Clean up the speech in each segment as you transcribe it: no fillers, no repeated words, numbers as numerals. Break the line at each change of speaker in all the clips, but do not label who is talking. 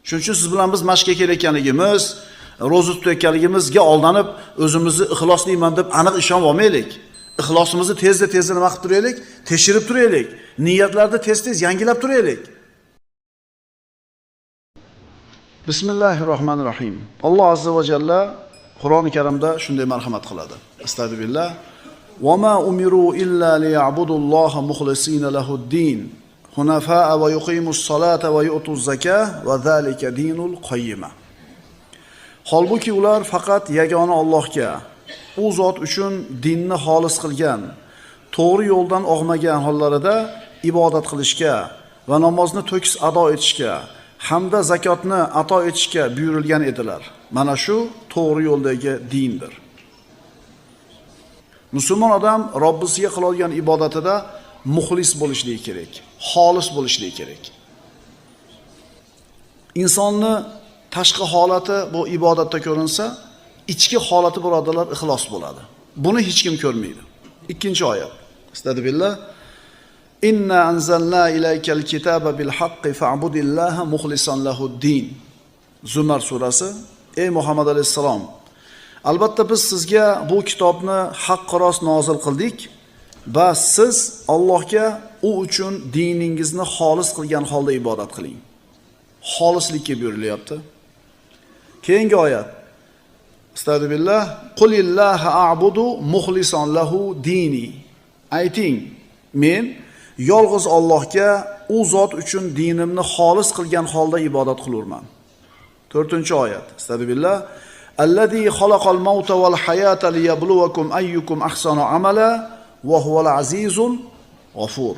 Shuning uchun siz bilan biz mashqqa kelayotganligimiz, ro'za tutayotganligimizga aldanib, o'zimizni ixlosliman deb aniq ishonib olmaylik. Ixlosimizni tezda nima qilib turaylik? Tekshirib turaylik. Niyatlarni tez yangilab turaylik. Bismillahirrohmanirrohim. Alloh azza va jalla Qur'oni Karimda shunday marhamat qiladi. Astagfirullah. Va ma umiru illa liya'budulloha muxlisina lahud-din, hunafa'a va yuqimus solata va yu'tuz zakah va zalika dinul qayyima. Holbuki ular faqat yagona Allohga, u zot uchun dinni xolis qilgan, to'g'ri yo'ldan og'magan hollarida ibodat qilishga va namozni to'kis ado etishga hamda zakotni ato etishga buyurilgan edilar. Mana shu to'g'ri yo'ldagi dindir. Musulmon odam Robbisiga qiladigan ibodatida muxlis bo'lishligi kerak, xolis bo'lishligi kerak. Insonni tashqi holati bu ibodatda ko'rinsa, ichki holati birodarlar ixlos bo'ladi. Buni hech kim ko'rmaydi. Ikkinchi oyat. Astagfirullah. Inna anzalna ilaykal kitaba bil haqqi fa'budillaha muxlisan lahud-din. Zumar surasi. Ey Muhammad alayhisalom, albatta biz sizga bu kitobni haqqa rost nozil qildik. Bas siz Allohga u uchun diningizni xolis qilgan holda ibodat qiling. Xolislikka buyurilyapti. Keyingi oyat. Astagfirullah. Qulillaha a'budu muxlisan lahu dini. Ayting, men yolg'iz Allohga u zot uchun dinimni xolis qilgan holda ibodat qilurman. 4-oyat. Astagfirullah. Allazi xalaqal mauta wal hayata liyabluwakum ayyukum ahsanu amala va huval azizul g'afur.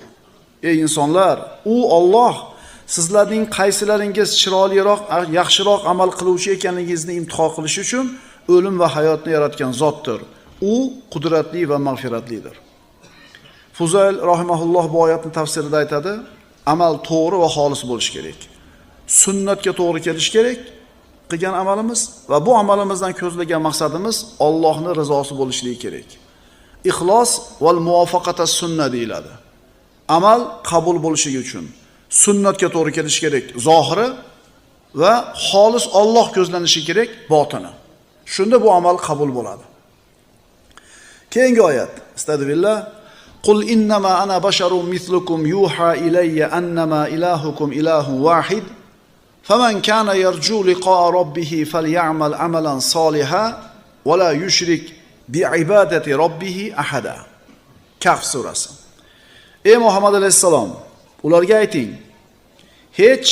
Ey insonlar, u Alloh sizlarning qaysilaringiz chiroyliroq, yaxshiroq amal qiluvchi ekanligingizni imtihon qilish uchun o'lim va hayotni yaratgan zotdir. U qudratli va mag'firatlidir. Fuzayl rahimahulloh bu oyatning tafsirida aytadi, amal to'g'ri va xolis bo'lishi kerak. Sunnatga to'g'ri kelish kerak qilgan amalimiz va bu amalimizdan ko'zlagan maqsadimiz Allohning rizosi bo'lishligi kerak. Ixlos val muvafaqatas sunna deyiladi. Amal qabul bo'lishi uchun sunnatga to'g'ri kelish kerak zohiri va xolis Alloh ko'zlanishi kerak botini. Shunda bu amal qabul bo'ladi. Keyingi oyat. Astagfirullah. Qul innama ana basharun mithlukum yuha ilayya annama ilahukum ilahun wahid. Faman kana yarju liqa'a rabbih falyamal amalan salihan wa la yushrik bi'ibadati rabbih ahada. Kahf surasi. Ey Muhammad alayhisalom, ularga ayting, hech